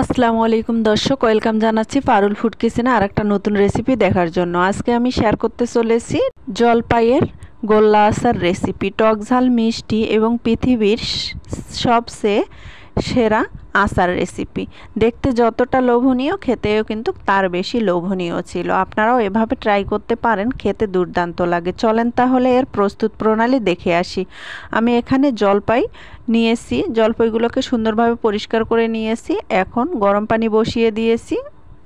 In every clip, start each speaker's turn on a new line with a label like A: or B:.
A: আসসালামু আলাইকুম দর্শক, ওয়েলকাম জানাচ্ছি পারুল ফুড কিচেনে আরেকটা নতুন রেসিপি দেখার জন্য। আজকে আমি শেয়ার করতে চলেছি জলপাইয়ের গোল্লা আচার রেসিপি। টক ঝাল মিষ্টি এবং পৃথিবীর সবচেয়ে সেরা আচার রেসিপি। দেখতে যতটা লোভনীয়, খেতেও কিন্তু তার বেশি লোভনীয় ছিল। আপনারাও এভাবে ট্রাই করতে পারেন, খেতে দুর্দান্ত লাগে। চলেন তাহলে এর প্রস্তুত প্রণালী দেখে আসি। আমি এখানে জলপাই নিয়েছি, জলপাইগুলোকে সুন্দরভাবে পরিষ্কার করে নিয়েছি। এখন গরম পানি বসিয়ে দিয়েছি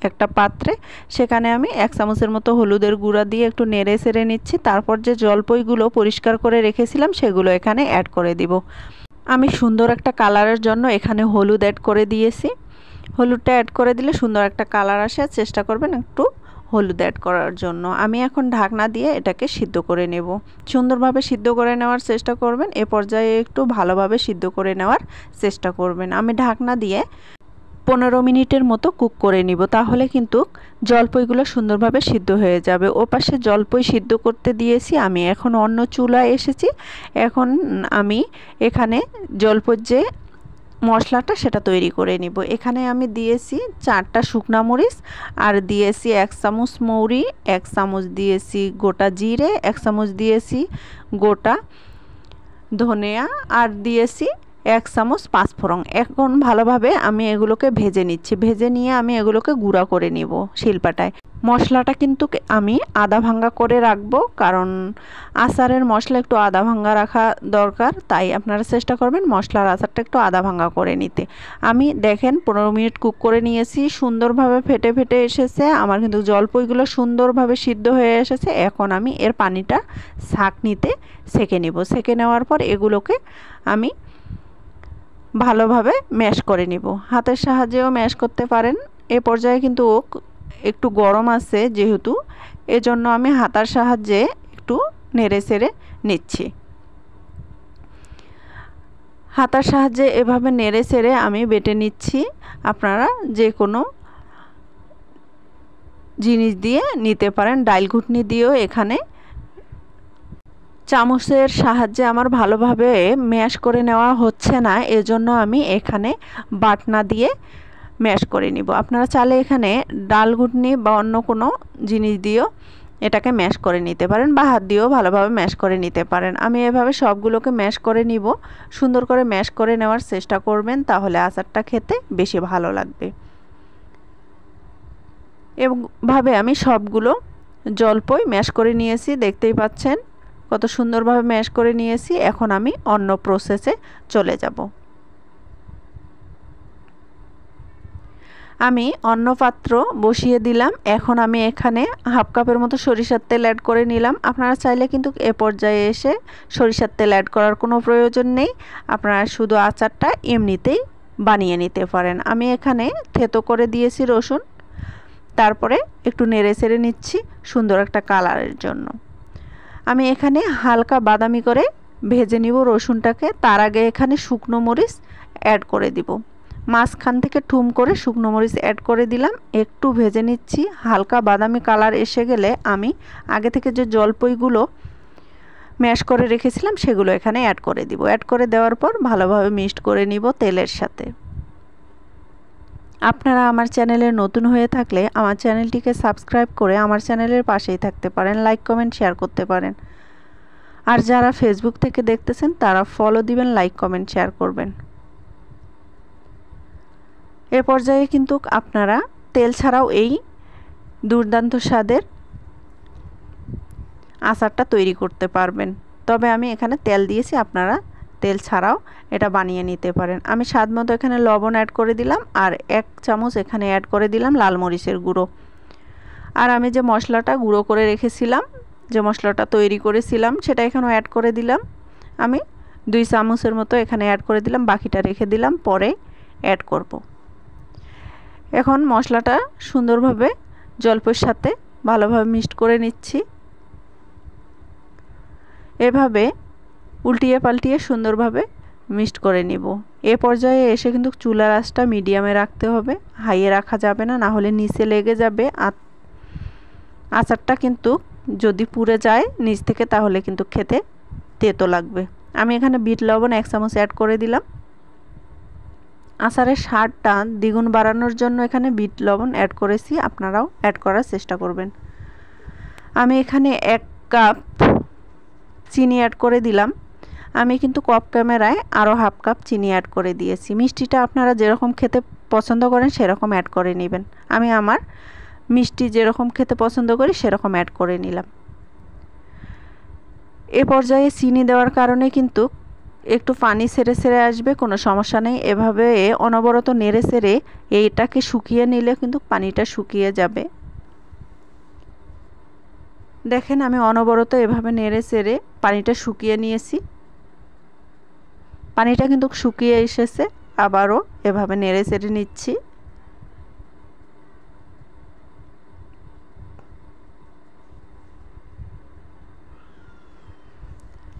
A: একটা পাত্রে। সেখানে আমি 1 চামচের মতো হলুদের গুঁড়া দিয়ে একটু নেড়ে চেড়ে নিচ্ছি। তারপর যে জলপাইগুলো পরিষ্কার করে রেখেছিলাম সেগুলো এখানে অ্যাড করে দিব। আমি সুন্দর একটা কালারের জন্য এখানে হলুদ অ্যাড করে দিয়েছি। হলুদটা অ্যাড করে দিলে সুন্দর একটা কালার আসে, চেষ্টা করবেন একটু হলুদ অ্যাড করার জন্য। আমি এখন ঢাকনা দিয়ে এটাকে সিদ্ধ করে নেব। সুন্দরভাবে সিদ্ধ করে নেওয়ার চেষ্টা করবেন। এ পর্যায়ে একটু ভালোভাবে সিদ্ধ করে নেওয়ার চেষ্টা করবেন। আমি ঢাকনা দিয়ে 15 মিনিটের মতো কুক করে নিব, তাহলে কিন্তু জলপাইগুলো সুন্দরভাবে সিদ্ধ হয়ে যাবে। ওপাশে জলপাই সিদ্ধ করতে দিয়েছি, আমি এখন অন্য চুলায় এসেছি। এখন আমি এখানে জলপাইয়ের যে মশলাটা সেটা তৈরি করে নিব। এখানে আমি দিয়েছি 4টা শুকনা মরিচ, আর দিয়েছি 1 চামচ মৌরি, 1 চামচ দিয়েছি গোটা জিরে, 1 চামচ দিয়েছি গোটা ধনিয়া, আর দিয়েছি 1 চামচ পাঁচফোড়ন। এখন ভালোভাবে আমি এগুলোকে ভেজে নিচ্ছি। ভেজে নিয়ে আমি এগুলোকে গুঁড়া করে নিব শিলপাটায়। মশলাটা কিন্তু আমি আধা ভাঙ্গা করে রাখবো, কারণ আচারের মশলা একটু আধা ভাঙ্গা রাখা দরকার। তাই আপনারা চেষ্টা করবেন মশলার আচারটা একটু আধা ভাঙ্গা করে নিতে। আমি দেখেন 15 মিনিট কুক করে নিয়েছি, সুন্দরভাবে ফেটে ফেটে এসেছে আমার, কিন্তু জলপাইগুলো সুন্দরভাবে সিদ্ধ হয়ে এসেছে। এখন আমি এর পানিটা ছাঁকনিতে ছেঁকে নেব। ছেঁকে নেওয়ার পর এগুলোকে আমি ভালোভাবে ম্যাশ করে নিব। হাতের সাহায্যেও ম্যাশ করতে পারেন। এ পর্যায়ে কিন্তু একটু গরম আছে যেহেতু, এজন্য আমি হাতার সাহায্যে একটু নেড়ে চেড়ে নিচ্ছি। হাতার সাহায্যে এভাবে নেড়ে চেড়ে আমি বেটে নিচ্ছি। আপনারা যে কোনো জিনিস দিয়ে নিতে পারেন, ডাইল ঘুটনি দিয়েও। এখানে চামচের সাহায্যে আমার ভালোভাবে ম্যাশ করে নেওয়া হচ্ছে না, এজন্য আমি এখানে বাটনা দিয়ে ম্যাশ করে নিব। আপনারা চাইলে এখানে ডাল ঘুটনি বা অন্য কোনো জিনিস দিয়েও এটাকে ম্যাশ করে নিতে পারেন, বা হাত দিয়েও ভালোভাবে ম্যাশ করে নিতে পারেন। আমি এভাবে সবগুলোকে ম্যাশ করে নিব। সুন্দর করে ম্যাশ করে নেওয়ার চেষ্টা করবেন, তাহলে আচারটা খেতে বেশি ভালো লাগবে। এভাবে আমি সবগুলো জলপাই ম্যাশ করে নিয়েছি, দেখতেই পাচ্ছেন কত সুন্দরভাবে ম্যাশ করে নিয়েছি। এখন আমি অন্য প্রসেসে চলে যাব। আমি অন্য পাত্র বসিয়ে দিলাম। এখন আমি এখানে হাফ কাপের মতো সরিষার তেল অ্যাড করে নিলাম। আপনারা চাইলে কিন্তু এ পর্যায়ে এসে সরিষার তেল অ্যাড করার কোনো প্রয়োজন নেই, আপনারা শুধু আচারটা এমনিতেই বানিয়ে নিতে পারেন। আমি এখানে থেতো করে দিয়েছি রসুন, তারপরে একটু নেড়ে চেড়ে নিচ্ছি সুন্দর একটা কালারের জন্য। আমি এখানে হালকা বাদামি করে ভেজে নিব রসুনটাকে। তার আগে এখানে শুকনো মরিচ অ্যাড করে দিব। মাঝখান থেকে ঠুম করে শুকনো মরিচ অ্যাড করে দিলাম, একটু ভেজে নিচ্ছি। হালকা বাদামি কালার এসে গেলে আমি আগে থেকে যে জলপাইগুলো ম্যাশ করে রেখেছিলাম সেগুলো এখানে অ্যাড করে দিব। অ্যাড করে দেওয়ার পর ভালোভাবে মিক্সড করে নিব তেলের সাথে। আপনারা আমার চ্যানেলে নতুন হয়ে থাকলে আমার চ্যানেলটিকে সাবস্ক্রাইব করে আমার চ্যানেলের পাশেই থাকতে পারেন, লাইক কমেন্ট শেয়ার করতে পারেন। আর যারা ফেসবুক থেকে দেখতেছেন তারা ফলো দিবেন, লাইক কমেন্ট শেয়ার করবেন। এ পর্যায়ে কিন্তু আপনারা তেল ছাড়াও এই দুর্দান্ত স্বাদের আচারটা তৈরি করতে পারবেন। তবে আমি এখানে তেল দিয়েছি, আপনারা তেল ছাড়াও এটা বানিয়ে নিতে পারেন। আমি স্বাদ মতো এখানে লবণ অ্যাড করে দিলাম, আর 1 চামচ এখানে অ্যাড করে দিলাম লাল মরিচের গুঁড়ো। আর আমি যে মশলাটা গুঁড়ো করে রেখেছিলাম, যে মশলাটা তৈরি করেছিলাম, সেটা এখানেও অ্যাড করে দিলাম। আমি 2 চামচের মতো এখানে অ্যাড করে দিলাম, বাকিটা রেখে দিলাম, পরে অ্যাড করব। এখন মশলাটা সুন্দরভাবে জলপাইয়ের সাথে ভালোভাবে মিক্সড করে নিচ্ছি। এভাবে উল্টিয়ে পাল্টিয়ে সুন্দরভাবে মিক্সড করে নিব। এ পর্যায়ে এসে কিন্তু চুলার আঁচটা মিডিয়ামে রাখতে হবে, হাইয়ে রাখা যাবে না, না হলে নিচে লেগে যাবে। আচারটা কিন্তু যদি পুড়ে যায় নিচ থেকে, তাহলে কিন্তু খেতে তেতো লাগবে। আমি এখানে বিট লবণ 1 চামচ অ্যাড করে দিলাম। আচারের স্বাদটা দ্বিগুণ বাড়ানোর জন্য এখানে বিট লবণ অ্যাড করেছি, আপনারাও অ্যাড করার চেষ্টা করবেন। আমি এখানে 1 কাপ চিনি অ্যাড করে দিলাম। আমি কিন্তু কপ ক্যামেরায় আরও হাফ কাপ চিনি অ্যাড করে দিয়েছি। মিষ্টিটা আপনারা যেরকম খেতে পছন্দ করেন সেরকম অ্যাড করে নেবেন। আমি আমার মিষ্টি যেরকম খেতে পছন্দ করি সেরকম অ্যাড করে নিলাম। এ পর্যায়ে চিনি দেওয়ার কারণে কিন্তু একটু পানি ছেড়ে ছেড়ে আসবে, কোনো সমস্যা নেই। এভাবে অনবরত নেড়ে ছেড়ে এইটাকে শুকিয়ে নিলে কিন্তু পানিটা শুকিয়ে যাবে। দেখেন আমি অনবরত এভাবে নেড়ে ছেড়ে পানিটা শুকিয়ে নিয়েছি। পানিটা কিন্তু শুকিয়ে এসেছে, আবারও এভাবে নেড়ে ছেড়ে নিচ্ছি।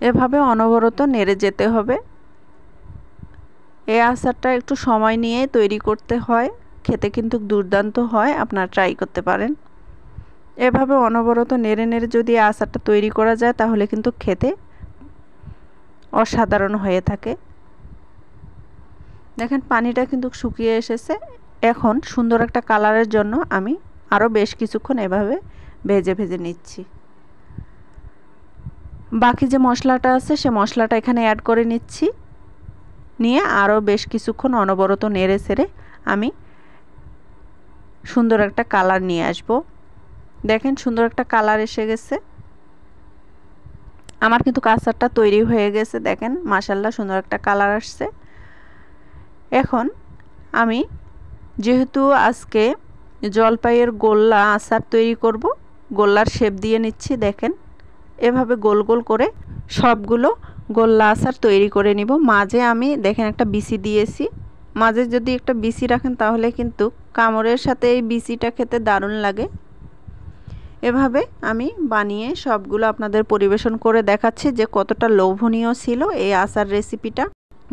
A: এভাবে অনবরত নেড়ে যেতে হবে। এই আচারটা একটু সময় নিয়ে তৈরি করতে হয়, খেতে কিন্তু দুর্দান্ত হয়, আপনারা ট্রাই করতে পারেন। এভাবে অনবরত নেড়ে নেড়ে যদি আচারটা তৈরি করা যায় তাহলে কিন্তু খেতে অসাধারণ হয়ে থাকে। দেখেন পানিটা কিন্তু শুকিয়ে এসেছে। এখন সুন্দর একটা কালারের জন্য আমি আরও বেশ কিছুক্ষণ এভাবে ভেজে ভেজে নিচ্ছি। বাকি যে মশলাটা আছে সে মশলাটা এখানে অ্যাড করে নিচ্ছি। নিয়ে আরও বেশ কিছুক্ষণ অনবরত নেড়ে ছেড়ে আমি সুন্দর একটা কালার নিয়ে আসব। দেখেন সুন্দর একটা কালার এসে গেছে। আমার কিন্তু আচারটা তৈরি হয়ে গেছে। দেখেন মাশাআল্লাহ সুন্দর একটা কালার আসছে। এখন আমি যেহেতু আজকে জলপাইয়ের গোল্লা আচার তৈরি করব, গোল্লার শেপ দিয়ে নিচ্ছি। দেখেন এভাবে গোল গোল করে সবগুলো গোল্লা আচার তৈরি করে নিব। মাঝে আমি দেখেন একটা বিচি দিয়েছি। মাঝে যদি একটা বিচি রাখেন তাহলে কিন্তু কামড়ের সাথে এই বিচিটা খেতে দারুণ লাগে। এভাবে আমি বানিয়ে সবগুলো আপনাদের পরিবেশন করে দেখাচ্ছি যে কতটা লোভনীয় ছিল এই আচার রেসিপিটা।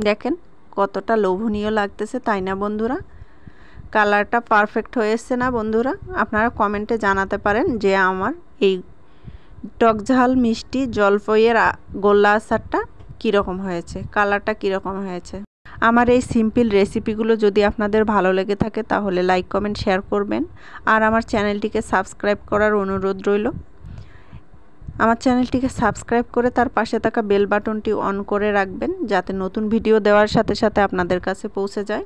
A: দেখেন কতটা লোভনীয় লাগতেছে, তাই না বন্ধুরা? কালারটা পারফেক্ট হয়েছে না বন্ধুরা? আপনারা কমেন্টে জানাতে পারেন যে আমার এই টকঝাল মিষ্টি জলপাইয়ের গোল্লা আচারটা কীরকম হয়েছে, কালারটা কীরকম হয়েছে। আমার এই সিম্পল রেসিপিগুলো যদি আপনাদের ভালো লেগে থাকে তাহলে লাইক কমেন্ট শেয়ার করবেন। আর আমার চ্যানেলটিকে সাবস্ক্রাইব করার অনুরোধ রইল। আমার চ্যানেলটিকে সাবস্ক্রাইব করে তার পাশে থাকা বেল বাটনটি অন করে রাখবেন যাতে নতুন ভিডিও দেওয়ার সাথে সাথে আপনাদের কাছে পৌঁছে যায়।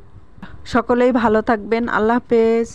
A: সকলেই ভালো থাকবেন। আল্লাহ হাফেজ।